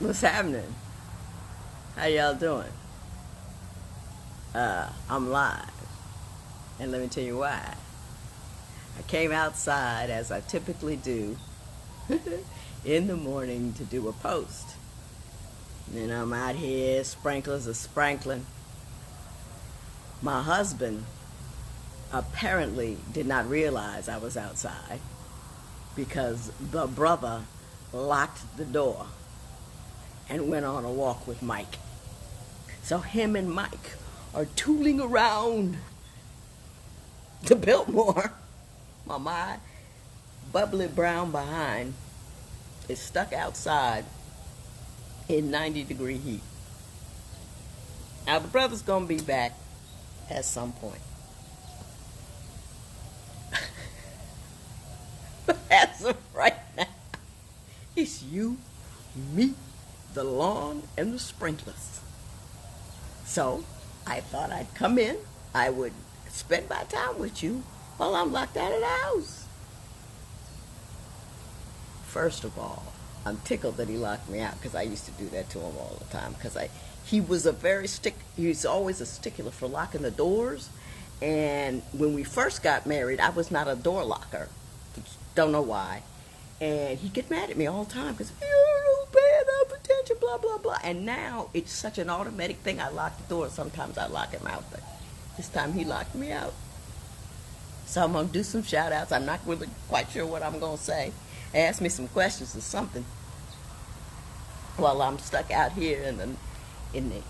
What's happening? How y'all doing? I'm live, and let me tell you why. I came outside, as I typically do, in the morning to do a post. And I'm out here, sprinklers are sprinkling. My husband apparently did not realize I was outside because the brother locked the door and went on a walk with Mike. So him and Mike are tooling around the Biltmore. My bubbly brown behind is stuck outside in 90-degree heat. Now the brother's gonna be back at some point. But as of right now, it's you, me, the lawn, and the sprinklers. So I thought I'd come in. I would spend my time with you while I'm locked out of the house. First of all, I'm tickled that he locked me out because I used to do that to him all the time. Because he was he's always a stickler for locking the doors. And when we first got married, I was not a door locker. Don't know why. And he'd get mad at me all the time because you don't pay enough attention, blah, blah, blah. And now it's such an automatic thing. I lock the door. Sometimes I lock him out, but this time he locked me out. So I'm going to do some shout outs. I'm not really quite sure what I'm going to say. Ask me some questions or something while I'm stuck out here in the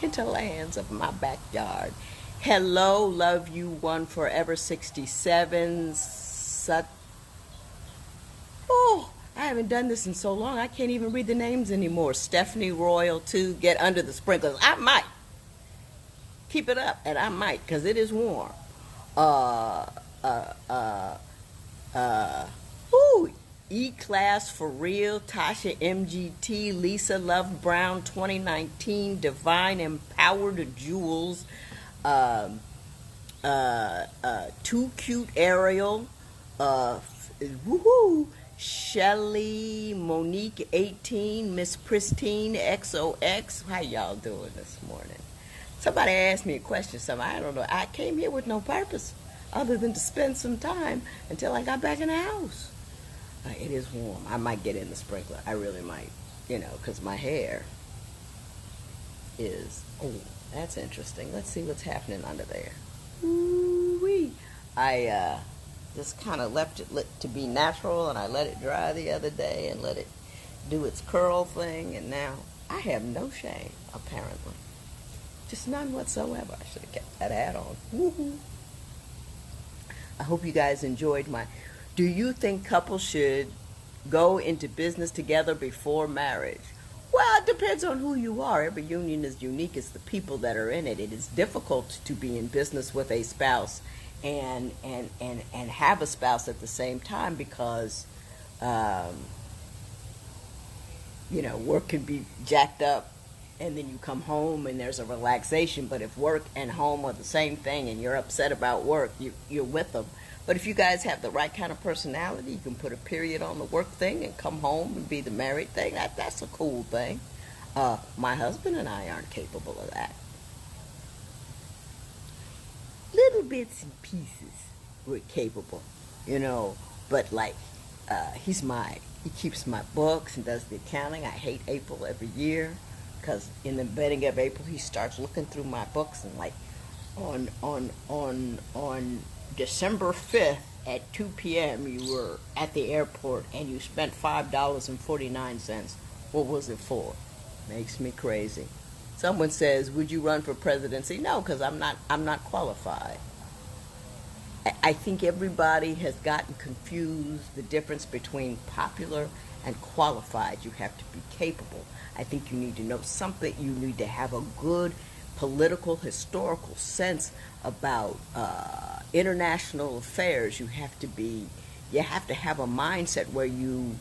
hinterlands of my backyard. Hello, love you, one forever 67. Oh, I haven't done this in so long. I can't even read the names anymore. Stephanie Royal 2, get under the sprinklers. I might keep it up, and I might, because it is warm. E-Class for real, Tasha MGT, Lisa Love Brown 2019, Divine Empowered Jewels, Too Cute Ariel, Shelly Monique 18, Miss Pristine XOX. How y'all doing this morning? Somebody asked me a question, I don't know. I came here with no purpose other than to spend some time until I got back in the house. It is warm. I might get in the sprinkler. I really might, because my hair is, that's interesting. Let's see what's happening under there. Ooh-wee. I just kind of left it to be natural, and I let it dry the other day and let it do its curl thing, and now I have no shame, apparently. Just none whatsoever. I should have kept that hat on. Woo-hoo. I hope you guys enjoyed do you think couples should go into business together before marriage? Well, it depends on who you are. Every union is unique. It's the people that are in it. It is difficult to be in business with a spouse and have a spouse at the same time because, work can be jacked up and then you come home and there's a relaxation. But if work and home are the same thing and you're upset about work, you're with them. But if you guys have the right kind of personality, you can put a period on the work thing and come home and be the married thing. That's a cool thing. My husband and I aren't capable of that. Little bits and pieces we're capable, but he keeps my books and does the accounting. I hate April every year because in the beginning of April he starts looking through my books and on December 5th at 2 p.m. you were at the airport and you spent $5.49. What was it for? Makes me crazy. Someone says, would you run for presidency? No, because I'm not qualified. I think everybody has gotten confused the difference between popular and qualified. You have to be capable. I think you need to know something. You need to have a good political, historical sense about international affairs. You have to have a mindset where you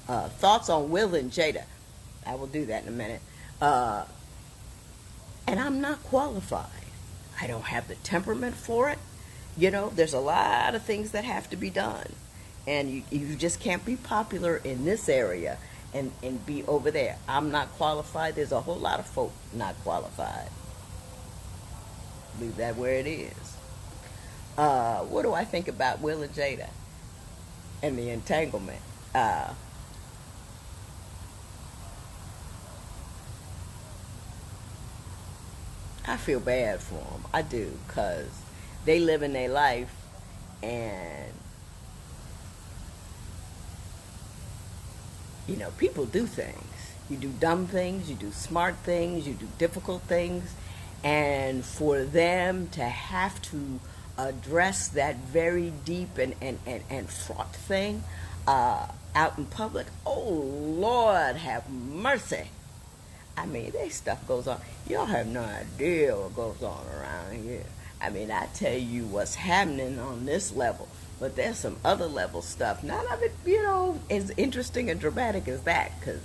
thoughts on Will and Jada. I will do that in a minute. And I'm not qualified. I don't have the temperament for it. There's a lot of things that have to be done. And you just can't be popular in this area and be over there. I'm not qualified. There's a whole lot of folk not qualified. Leave that where it is. What do I think about Will and Jada and the entanglement? I feel bad for them. I do, because they live in their life, and people do things. You do dumb things, you do smart things, you do difficult things, and for them to have to address that very deep and fraught thing out in public, oh Lord have mercy. I mean, their stuff goes on. Y'all have no idea what goes on around here. I mean, I tell you what's happening on this level, but there's some other level stuff. None of it, as interesting and dramatic as that, because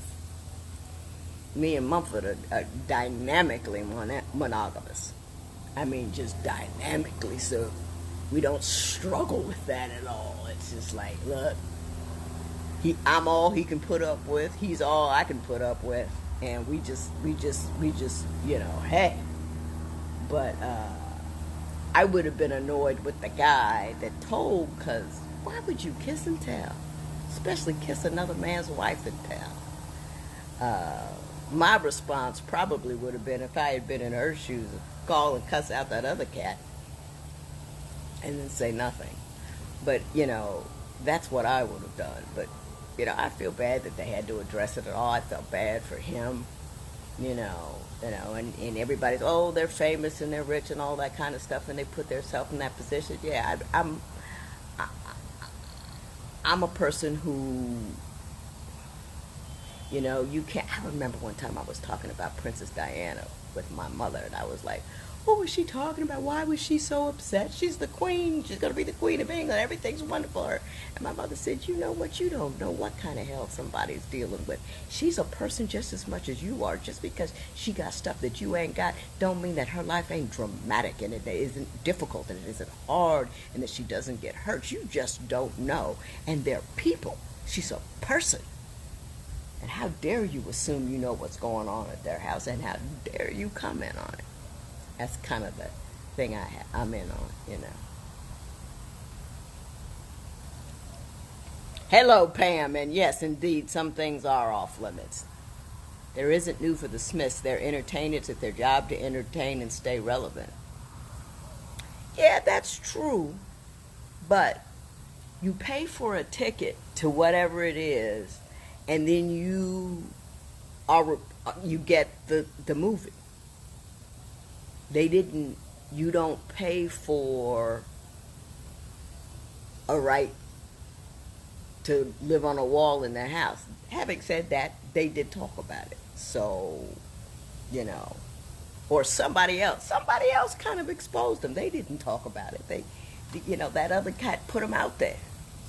me and Mumford are dynamically monogamous. I mean, just dynamically, so we don't struggle with that at all. It's just like, look, I'm all he can put up with. He's all I can put up with. And we just, hey. But I would have been annoyed with the guy that told, because why would you kiss and tell? Especially kiss another man's wife and tell. My response probably would have been, if I had been in her shoes, call and cuss out that other cat and then say nothing. But, that's what I would have done. But I feel bad that they had to address it at all. I felt bad for him, and everybody's, oh, they're famous and they're rich and all that kind of stuff, and they put themselves in that position. Yeah, I'm a person who, you can't. I remember one time I was talking about Princess Diana with my mother, and I was like, what was she talking about? Why was she so upset? She's the queen. She's going to be the queen of England. Everything's wonderful for her. And my mother said, you know what? You don't know what kind of hell somebody's dealing with. She's a person just as much as you are. Just because she got stuff that you ain't got don't mean that her life ain't dramatic and it isn't difficult and it isn't hard and that she doesn't get hurt. You just don't know. And they're people. She's a person. And how dare you assume you know what's going on at their house, and how dare you comment on it? That's kind of the thing I'm in on, Hello, Pam, and yes, indeed, some things are off limits. There isn't new for the Smiths. They're entertained. It's their job to entertain and stay relevant. Yeah, that's true, but you pay for a ticket to whatever it is, and then you get the movie. You don't pay for a right to live on a wall in their house. Having said that, they did talk about it. So, or somebody else kind of exposed them. They didn't talk about it. That other cat put them out there.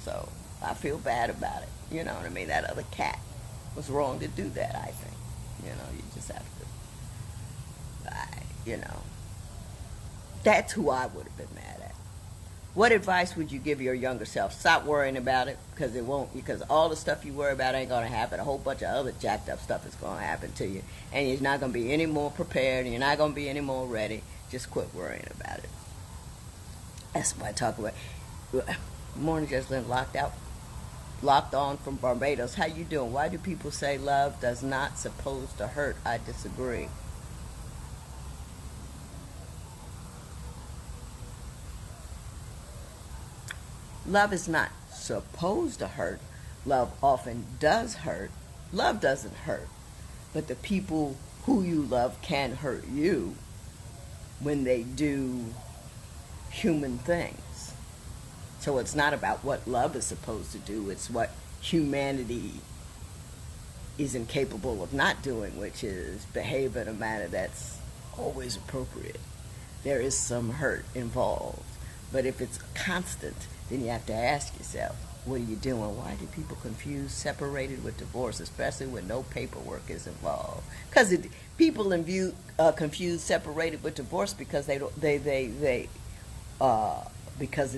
So I feel bad about it. You know what I mean? That other cat was wrong to do that, I think. You just have to, That's who I would have been mad at. What advice would you give your younger self? Stop worrying about it, because it won't. Because all the stuff you worry about ain't going to happen. A whole bunch of other jacked up stuff is going to happen to you. And you're not going to be any more prepared, and you're not going to be any more ready. Just quit worrying about it. That's what I talk about. Morning, Judgelynntoler, locked on from Barbados. How you doing? Why do people say love does not supposed to hurt? I disagree. Love is not supposed to hurt. Love often does hurt. Love doesn't hurt. But the people who you love can hurt you when they do human things. So it's not about what love is supposed to do. It's what humanity is incapable of not doing, which is behave in a manner that's always appropriate. There is some hurt involved. But if it's constant, then you have to ask yourself, what are you doing? Why do people confuse separated with divorce, especially when no paperwork is involved? Because people confuse separated with divorce because because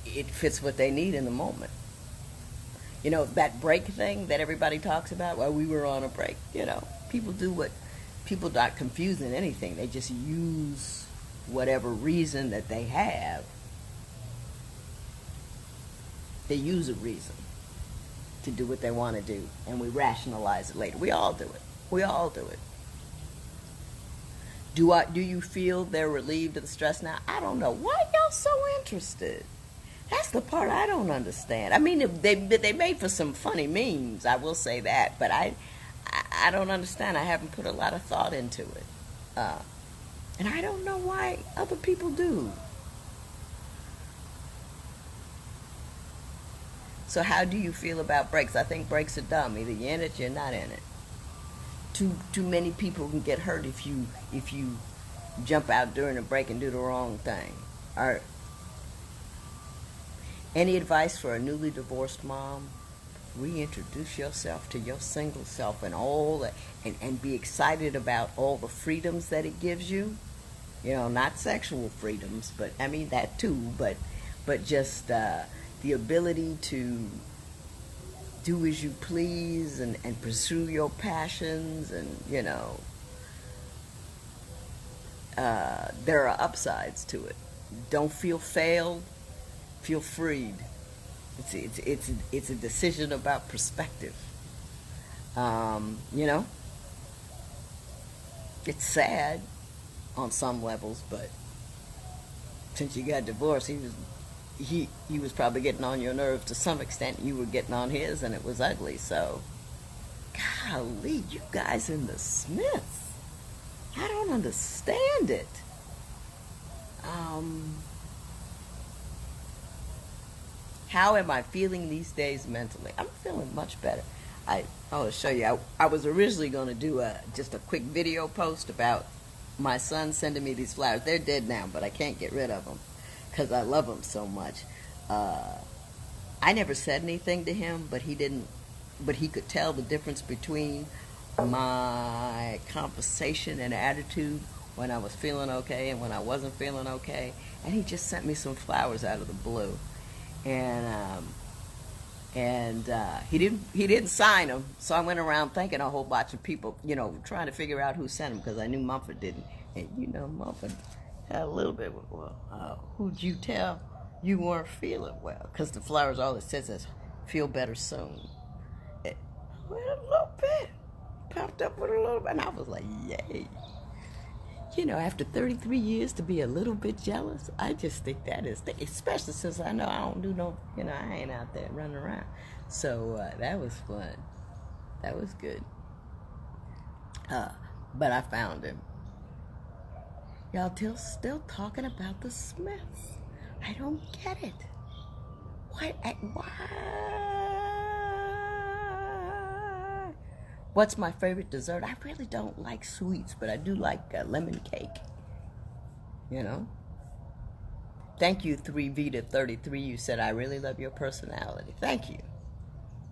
it fits what they need in the moment. You know, that break thing that everybody talks about, well, we were on a break. You know, people do what, people not confusing anything. They just use whatever reason that they have. They use a reason to do what they want to do, and we rationalize it later. We all do it. We all do it. Do you feel they're relieved of the stress now? I don't know. Why y'all so interested? That's the part I don't understand. I mean, they made for some funny memes, I will say that, but I don't understand. I haven't put a lot of thought into it. And I don't know why other people do. So how do you feel about breaks? I think breaks are dumb. Either you're in it, you're not in it. Too many people can get hurt if you jump out during a break and do the wrong thing. Or any advice for a newly divorced mom? Reintroduce yourself to your single self and all that, and be excited about all the freedoms that it gives you. You know, not sexual freedoms, but I mean that too. But just the ability to do as you please and pursue your passions, and you know, there are upsides to it. Don't feel failed, feel freed. It's a decision about perspective. You know, it's sad on some levels, but since you got divorced, he was probably getting on your nerves to some extent. You were getting on his, and it was ugly. So, golly, you guys in the Smiths, I don't understand it. How am I feeling these days mentally? I'm feeling much better. I'll show you. I was originally going to do just a quick video post about my son sending me these flowers. They're dead now, but I can't get rid of them because I love them so much. I never said anything to him, but he didn't. But he could tell the difference between my conversation and attitude when I was feeling okay and when I wasn't feeling okay. And he just sent me some flowers out of the blue, and he didn't sign them. So I went around thanking a whole bunch of people, you know, trying to figure out who sent them, because I knew Mumford didn't. And you know, Mumford had a little bit. Well, who'd you tell you weren't feeling well? Because the flowers, all it says is "feel better soon." With a little bit, popped up with a little bit, and I was like, yay. You know, after 33 years to be a little bit jealous, I just think that is, especially since I know I don't do no, you know, I ain't out there running around. So that was fun. That was good. But I found him. Y'all still talking about the Smiths. I don't get it. Why? What's my favorite dessert? I really don't like sweets, but I do like lemon cake. You know? Thank you, 3V to33. You said, I really love your personality. Thank you.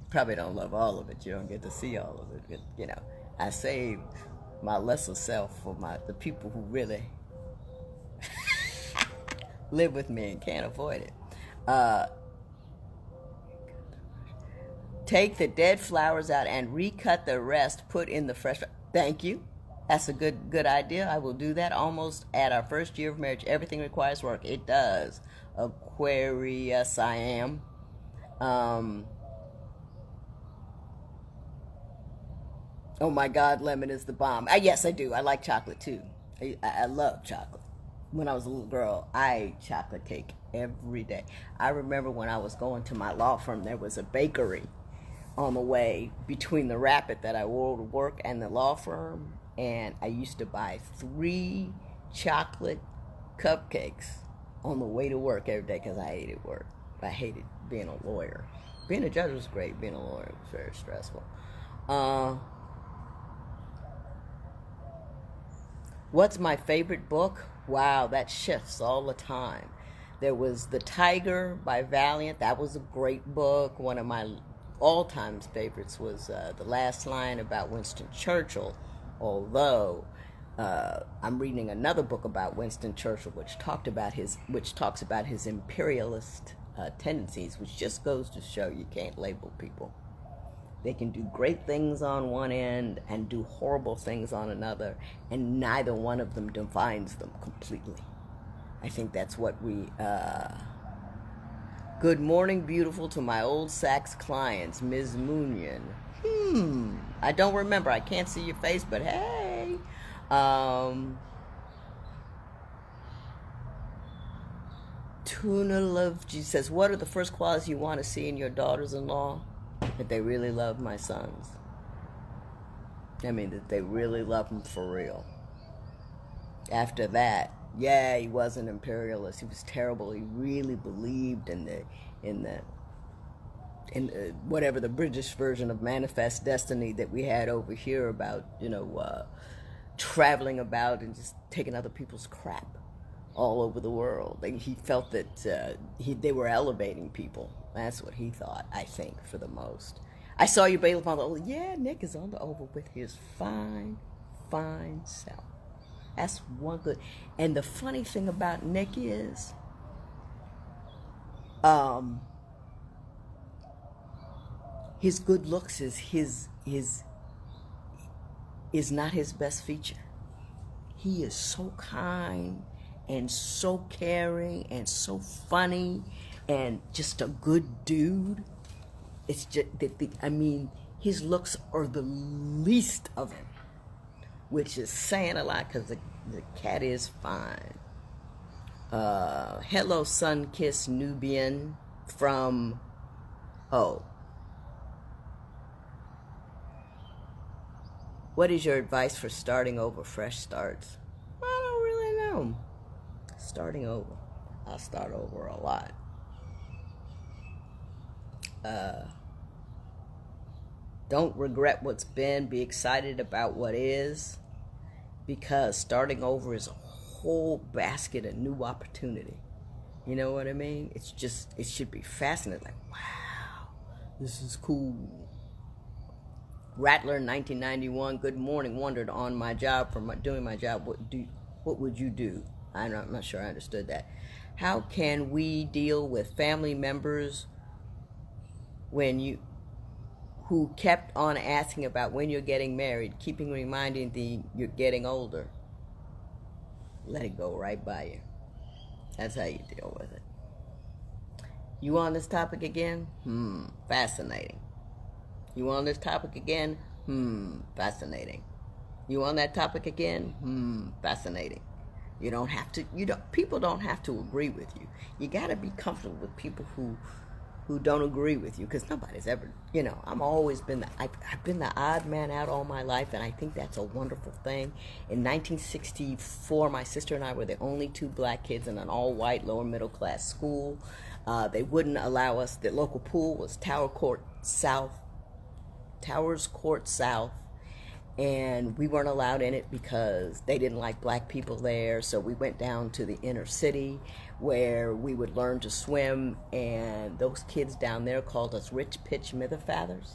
Probably don't love all of it. You don't get to see all of it. But, you know, I save my lesser self for the people who really live with me and can't avoid it. Take the dead flowers out and recut the rest. Put in the fresh. Thank you. That's a good idea. I will do that. Almost at our first year of marriage, everything requires work. It does. Aquarius, I am. Oh my God, lemon is the bomb. Yes, I do. I like chocolate too. I love chocolate. When I was a little girl, I ate chocolate cake every day. I remember when I was going to my law firm, there was a bakery on the way between the rapid that I wore to work and the law firm, and I used to buy 3 chocolate cupcakes on the way to work every day because I hated work. I hated being a lawyer. Being a judge was great. Being a lawyer was very stressful. What's my favorite book? Wow, that shifts all the time. There was The Tiger by Valiant. That was a great book. One of my all-time favorites was The Last Line about Winston Churchill, although I'm reading another book about Winston Churchill which talks about his imperialist tendencies, which just goes to show you can't label people. They can do great things on one end and do horrible things on another, and neither one of them defines them completely. I think that's what we... Good morning, beautiful, to my old Saks clients, Ms. Moonion. I don't remember. I can't see your face, but hey. Tuna Love G says, what are the first qualities you want to see in your daughters-in-law? That they really love my sons. I mean, that they really love them for real. After that, yeah, he was an imperialist. He was terrible. He really believed in the whatever the British version of manifest destiny that we had over here about, traveling about and just taking other people's crap all over the world. Like, he felt that they were elevating people. That's what he thought, I think, for the most. I saw you, Bailiff, on the... Oh, yeah, Nick is on the oval with his fine, fine self. That's one good... And the funny thing about Nick is... his good looks is not his best feature. He is so kind and so caring and so funny and just a good dude. It's just his looks are the least of it, which is saying a lot because the cat is fine. Hello, Sun-Kissed Nubian from... Oh. What is your advice for starting over, fresh starts? I don't really know. Starting over. I'll start over a lot. Don't regret what's been. Be excited about what is. Because starting over is a whole basket of new opportunity. You know what I mean? It's just, it should be fascinating. Like, wow, this is cool. Rattler 1991, good morning. Wondered on my job, doing my job, what would you do? I'm not sure I understood that. How can we deal with family members who kept on asking about when you're getting married, keeping reminding you're getting older? Let it go right by you. That's how you deal with it. You on this topic again? Fascinating. You on this topic again? Fascinating. You on that topic again? Fascinating. You don't have to, people don't have to agree with you. You gotta be comfortable with people who don't agree with you, because nobody's ever, I've always been I've been the odd man out all my life, and I think that's a wonderful thing. In 1964, my sister and I were the only two black kids in an all-white, lower middle class school. They wouldn't allow us, the local pool was Towers Court South, and we weren't allowed in it because they didn't like black people there. So we went down to the inner city where we would learn to swim, and those kids down there called us Rich Pitch Mitherfathers.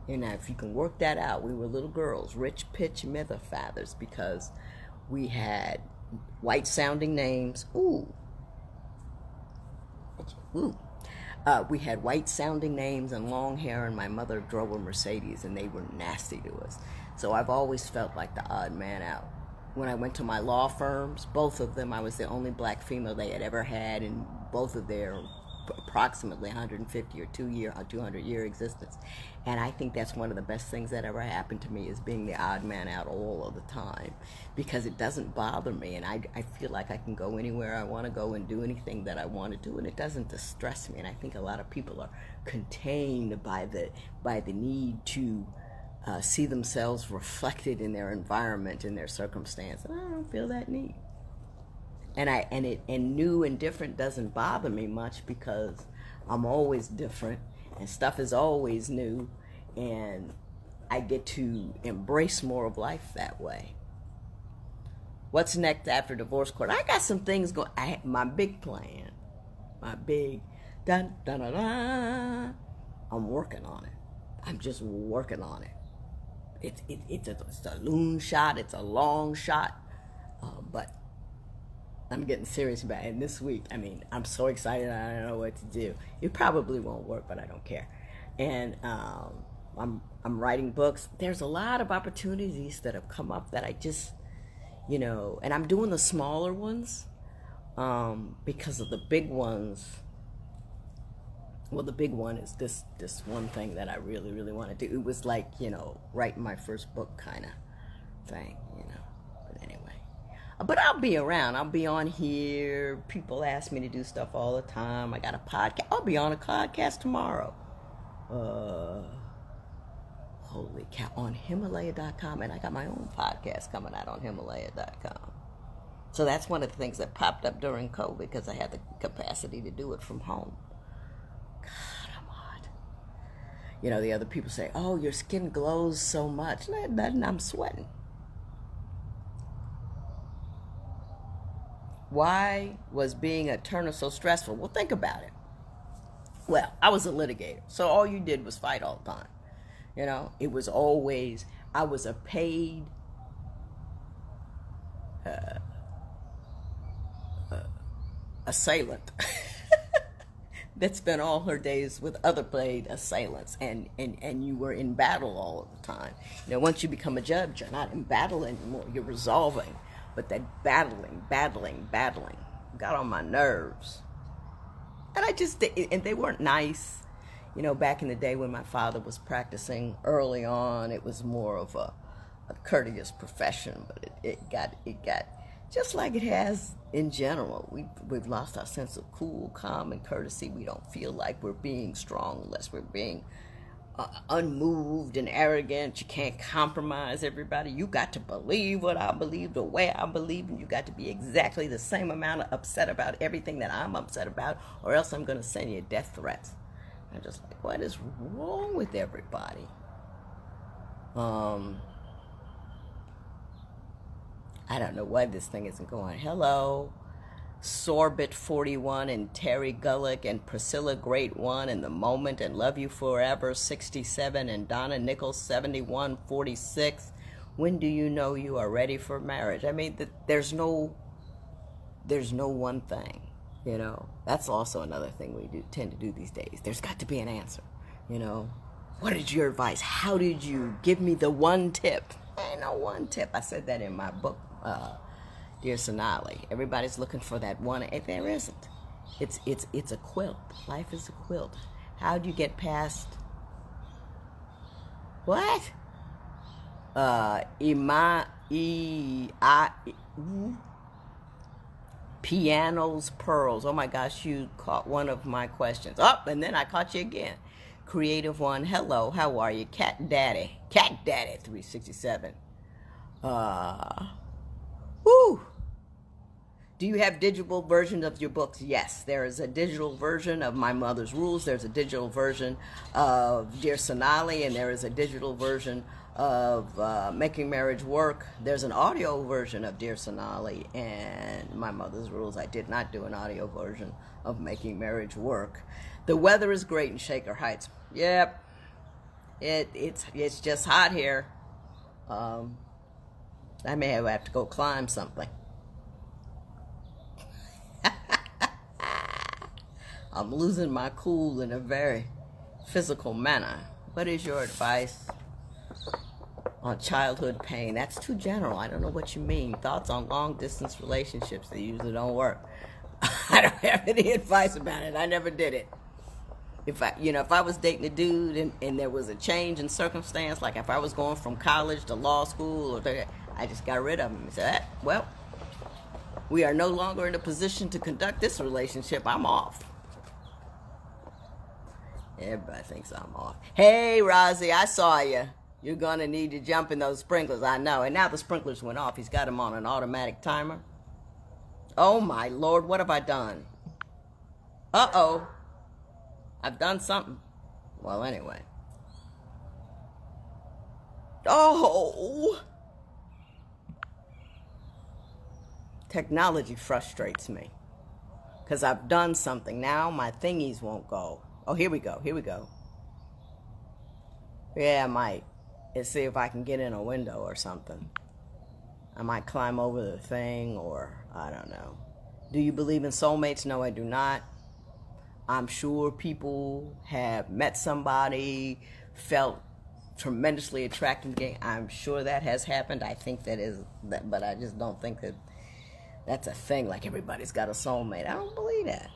And now, if you can work that out, we were little girls, Rich Pitch Mitherfathers, because we had white-sounding names. We had white-sounding names and long hair, and my mother drove a Mercedes, and they were nasty to us. So I've always felt like the odd man out. When I went to my law firms, both of them, I was the only black female they had ever had in both of their approximately 150 or 200-year existence. And I think that's one of the best things that ever happened to me, is being the odd man out all of the time, because it doesn't bother me, and I feel like I can go anywhere I want to go and do anything that I want to do, and it doesn't distress me. And I think a lot of people are contained by the need to see themselves reflected in their environment, in their circumstance, and I don't feel that need. And new and different doesn't bother me much, because I'm always different and stuff is always new, and I get to embrace more of life that way. What's next after divorce court? I got some things going. My big plan, dun dun dun dun. I'm working on it. I'm just working on it. It's a loon shot. It's a long shot, but I'm getting serious about it. And this week, I mean, I'm so excited. I don't know what to do. It probably won't work, but I don't care. And I'm writing books. There's a lot of opportunities that have come up that I just, and I'm doing the smaller ones because of the big ones. Well, the big one is this one thing that I really, really want to do. It was like, writing my first book kind of thing, But anyway. But I'll be around. I'll be on here. People ask me to do stuff all the time. I got a podcast. I'll be on a podcast tomorrow. Holy cow. On Himalaya.com. And I got my own podcast coming out on Himalaya.com. So that's one of the things that popped up during COVID because I had the capacity to do it from home. God, I'm hot. The other people say, oh, your skin glows so much. And I'm sweating. Why was being a Turner so stressful? Well, think about it. Well, I was a litigator, so all you did was fight all the time. It was always, I was a paid assailant that spent all her days with other paid assailants, and you were in battle all of the time. Once you become a judge, you're not in battle anymore, you're resolving. But that battling got on my nerves. And they weren't nice. Back in the day when my father was practicing early on, it was more of a courteous profession, but it got just like it has in general. We've lost our sense of cool, calm, and courtesy. We don't feel like we're being strong unless we're being unmoved and arrogant. You can't compromise everybody. You got to believe what I believe the way I believe, and you got to be exactly the same amount of upset about everything that I'm upset about, or else I'm going to send you death threats. I'm just like, what is wrong with everybody? I don't know why this thing isn't going. Hello, Sorbit41 and Terry Gullick and Priscilla Great One and The Moment and Love You Forever 67 and Donna Nichols 7146. When do you know you are ready for marriage? I mean, there's no one thing, That's also another thing we tend to do these days. There's got to be an answer, What is your advice? How did you give me the one tip? Ain't no one tip. I said that in my book, Dear Sonali. Everybody's looking for that one. If there isn't. It's a quilt. Life is a quilt. How do you get past what? Pianos, pearls. Oh my gosh, you caught one of my questions. And then I caught you again. Creative One. Hello, how are you? Cat Daddy 367. Woo! Do you have digital versions of your books? Yes, there is a digital version of My Mother's Rules. There's a digital version of Dear Sonali, and there is a digital version of Making Marriage Work. There's an audio version of Dear Sonali and My Mother's Rules. I did not do an audio version of Making Marriage Work. The weather is great in Shaker Heights. Yep, it's just hot here. I may have to go climb something. I'm losing my cool in a very physical manner. What is your advice on childhood pain? That's too general. I don't know what you mean. Thoughts on long-distance relationships that usually don't work. I don't have any advice about it. I never did it. If I was dating a dude and there was a change in circumstance, like if I was going from college to law school, I just got rid of him and said, well, we are no longer in a position to conduct this relationship. I'm off. Everybody thinks I'm off. Hey, Rosie, I saw you. You're going to need to jump in those sprinklers, I know. And now the sprinklers went off. He's got them on an automatic timer. Oh, my Lord, what have I done? Uh-oh. I've done something. Well, anyway. Oh! Technology frustrates me. Because I've done something. Now my thingies won't go. Oh, here we go. Yeah, I might. Let's see if I can get in a window or something. I might climb over the thing, or I don't know. Do you believe in soulmates? No, I do not. I'm sure people have met somebody, felt tremendously attracted to. I'm sure that has happened. I think that is that, but I just don't think that that's a thing. Like everybody's got a soulmate. I don't believe that.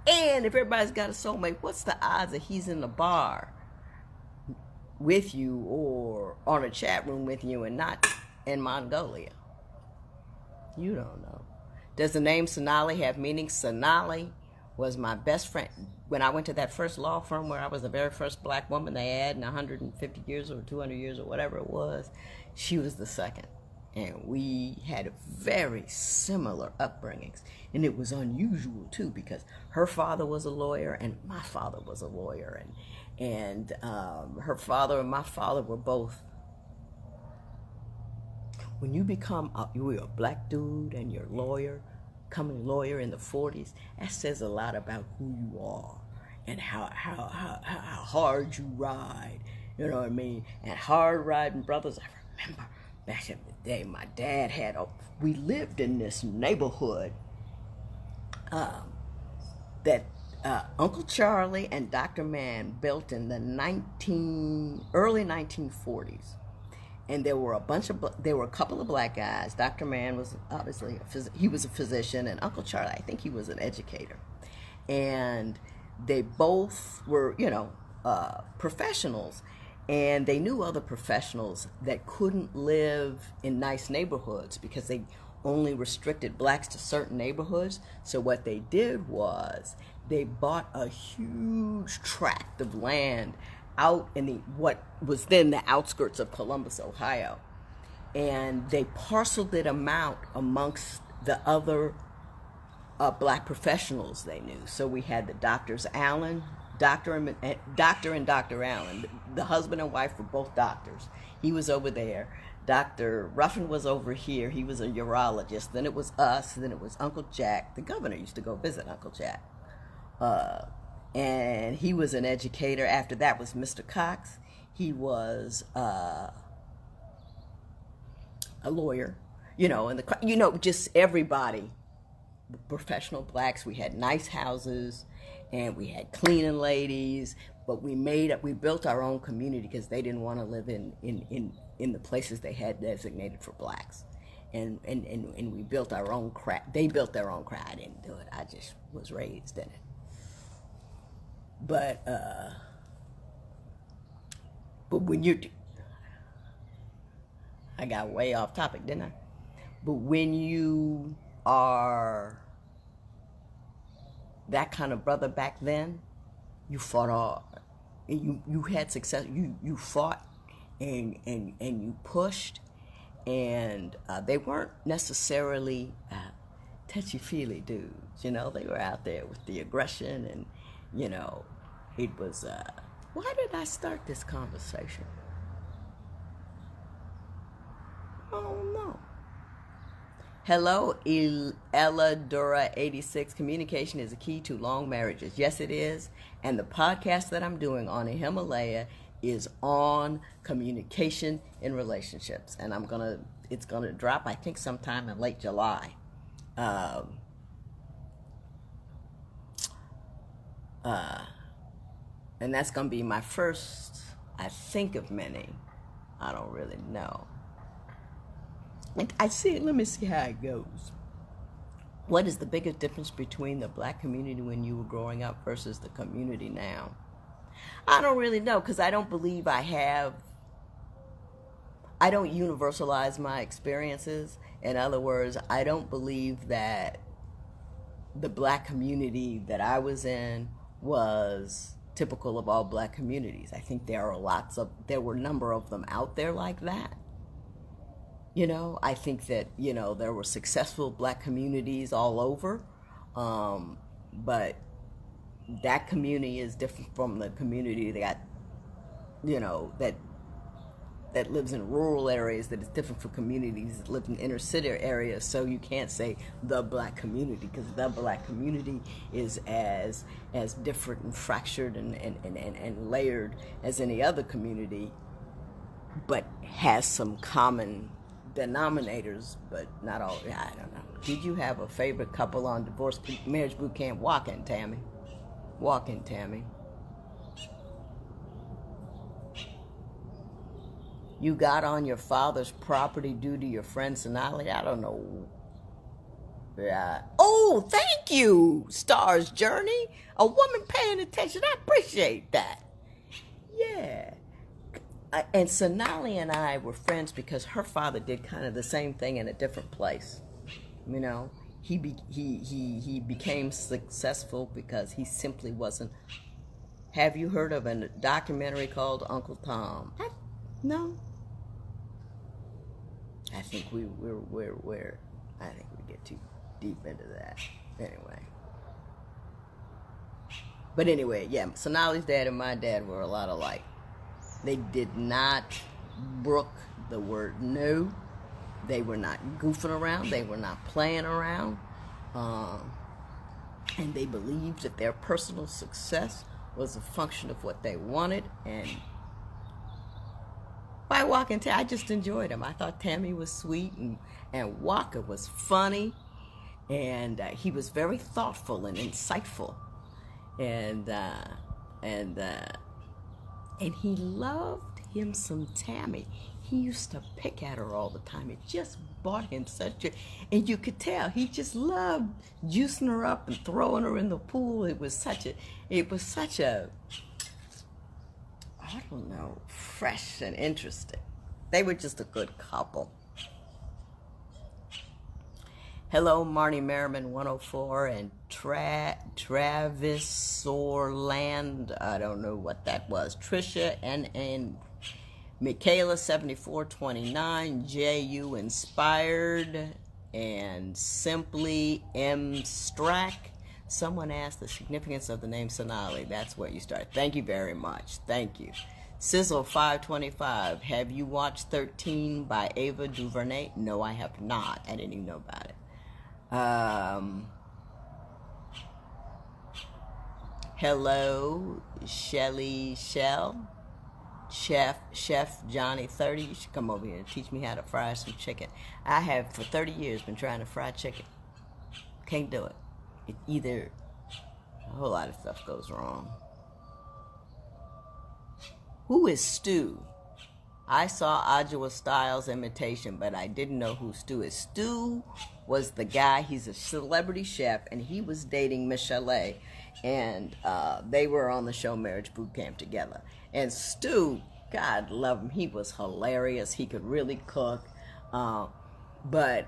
And if everybody's got a soulmate, what's the odds that he's in the bar with you or on a chat room with you and not in Mongolia? You don't know. Does the name Sonali have meaning? Sonali was my best friend. When I went to that first law firm where I was the very first black woman they had in 150 years or 200 years or whatever it was, she was the second. And we had very similar upbringings. And it was unusual, too, because her father was a lawyer and my father was a lawyer. And her father and my father were both. When you become you're a black dude and you're a lawyer, becoming a lawyer in the 40s, that says a lot about who you are and how hard you ride. You know what I mean? And hard riding brothers. I remember back in the day, my dad had we lived in this neighborhood that Uncle Charlie and Dr. Mann built in the early 1940s. And there were a couple of black guys. Dr. Mann was obviously he was a physician, and Uncle Charlie, I think he was an educator. And they both were, professionals, and they knew other professionals that couldn't live in nice neighborhoods because they only restricted blacks to certain neighborhoods. So what they did was they bought a huge tract of land out in what was then the outskirts of Columbus, Ohio. And they parceled it out amongst the other black professionals they knew. So we had the Doctor and Dr. Allen. The husband and wife were both doctors. He was over there. Dr. Ruffin was over here. He was a urologist. Then it was us. Then it was Uncle Jack. The governor used to go visit Uncle Jack. And he was an educator. After that was Mr. Cox. He was a lawyer, and just everybody, professional blacks. We had nice houses, and we had cleaning ladies. But we built our own community because they didn't want to live in the places they had designated for blacks, and we built our own crap. They built their own crap. I didn't do it. I just was raised in it. But when I got way off topic, didn't I? But when you are that kind of brother back then, you fought hard. You had success. You fought and you pushed, and they weren't necessarily touchy-feely dudes. They were out there with the aggression and. It was, why did I start this conversation? Oh, no. Hello, Ella Dura 86. Communication is a key to long marriages. Yes, it is. And the podcast that I'm doing on a Himalaya is on communication in relationships. And it's going to drop, I think, sometime in late July. And that's going to be my first, I think, of many. I don't really know. And let me see how it goes. What is the biggest difference between the black community when you were growing up versus the community now? I don't really know, because I don't believe I don't universalize my experiences. In other words, I don't believe that the black community that I was in was typical of all black communities. I think there were a number of them out there like that. I think that, there were successful black communities all over. But that community is different from the community that that lives in rural areas, that is different from communities that live in inner city areas. So you can't say the black community, because the black community is as different and fractured and layered as any other community, but has some common denominators, but not all. I don't know. Did you have a favorite couple on divorce marriage boot camp? Walking, Tammy. Walking, Tammy. You got on your father's property due to your friend Sonali? I don't know. Yeah. Oh, thank you, Star's Journey. A woman paying attention. I appreciate that. Yeah. And Sonali and I were friends because her father did kind of the same thing in a different place. You know, he became successful because he simply wasn't. Have you heard of a documentary called Uncle Tom? No. I think we're I think we get too deep into that. But anyway, yeah, Sonali's dad and my dad were a lot alike. They did not brook the word no. They were not goofing around. They were not playing around. And they believed that their personal success was a function of what they wanted. And by walking, I just enjoyed him. I thought Tammy was sweet, and Walker was funny. And he was very thoughtful and insightful. And he loved him some Tammy. He used to pick at her all the time. It just brought him and you could tell he just loved juicing her up and throwing her in the pool. It was such a, I don't know, fresh and interesting. They were just a good couple. Hello, Marnie Merriman 104 and Travis Orland. I don't know what that was. Trisha and Michaela 7429. J.U. Inspired and Simply M. Strack. Someone asked the significance of the name Sonali. That's where you start. Thank you very much. Thank you. Sizzle 525. Have you watched 13 by Ava DuVernay? No, I have not. I didn't even know about it. Hello, Shelly Shell. Chef Johnny 30. You should come over here and teach me how to fry some chicken. I have for 30 years been trying to fry chicken. Can't do it. Either a whole lot of stuff goes wrong. Who is Stu? I saw Adjoa Styles' imitation, but I didn't know who Stu is. Stu was the guy, he's a celebrity chef, and he was dating Michelle, and they were on the show Marriage Boot Camp together. And Stu, God love him, he was hilarious. He could really cook, but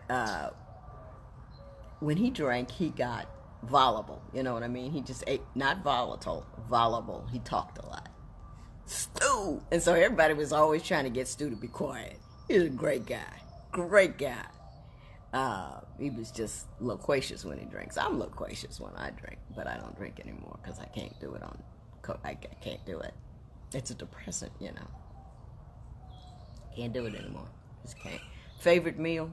when he drank, he got voluble. You know what I mean? He just ate, not volatile, voluble. He talked a lot. Stu! And so everybody was always trying to get Stu to be quiet. He was a great guy. Great guy. He was just loquacious when he drinks. I'm loquacious when I drink, but I don't drink anymore because I can't do it I can't do it. It's a depressant, you know. Can't do it anymore. Just can't. Favorite meal?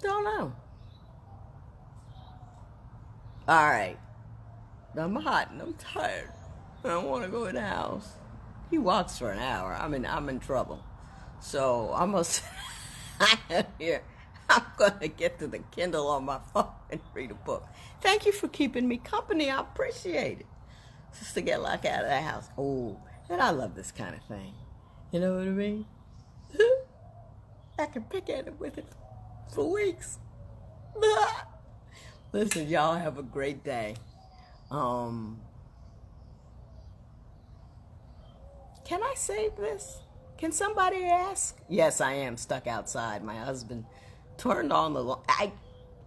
Don't know. All right. I'm hot and I'm tired. I don't want to go in the house. He walks for an hour. I'm in trouble. So I'm here. I'm gonna get to the Kindle on my phone and read a book. Thank you for keeping me company. I appreciate it. Just to get locked out of the house. Oh, and I love this kind of thing. You know what I mean? I can pick at it with it for weeks. Listen, y'all have a great day. Can I save this? Can somebody ask? Yes, I am stuck outside. My husband turned on the I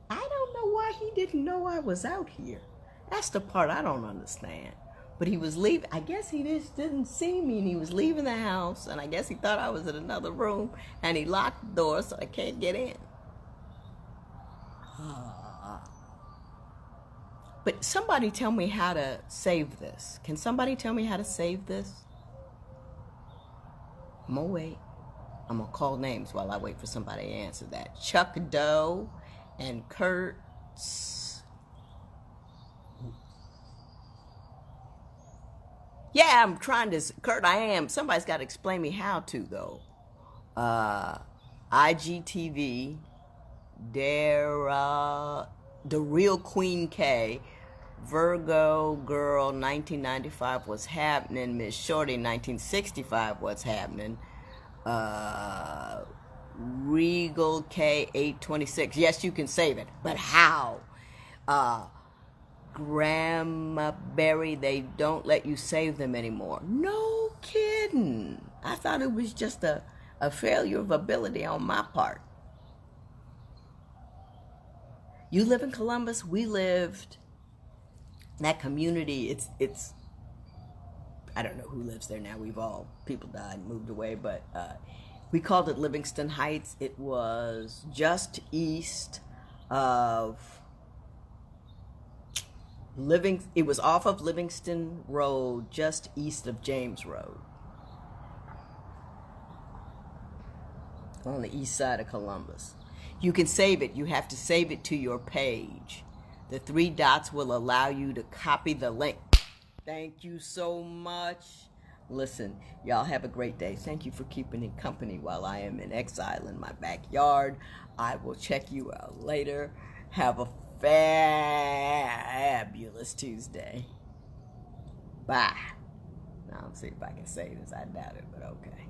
don't know why he didn't know I was out here. That's the part I don't understand. But he was leaving. I guess he just didn't see me, and he was leaving the house, and I guess he thought I was in another room, and he locked the door so I can't get in. But somebody tell me how to save this. Can somebody tell me how to save this? I'm gonna wait. I'm gonna call names while I wait for somebody to answer that. Chuck Doe and Kurt. Yeah, I'm trying to, Kurt, I am. Somebody's got to explain me how to, though. IGTV, the real Queen K, Virgo Girl 1995, What's Happening, Miss Shorty 1965, What's Happening, Regal K 826. Yes, you can save it, but how? Grandma Berry, they don't let you save them anymore. No kidding. I thought it was just a failure of ability on my part. You live in Columbus. We lived that community. It's I don't know who lives there now. People died and moved away, but we called it Livingston Heights. It was just east of it was off of Livingston Road, just east of James Road, on the east side of Columbus. You can save it. You have to save it to your page. The 3 dots will allow you to copy the link. Thank you so much. Listen, y'all have a great day. Thank you for keeping me company while I am in exile in my backyard. I will check you out later. Have a fabulous Tuesday. Bye. Now, let's see if I can say this. I doubt it, but okay.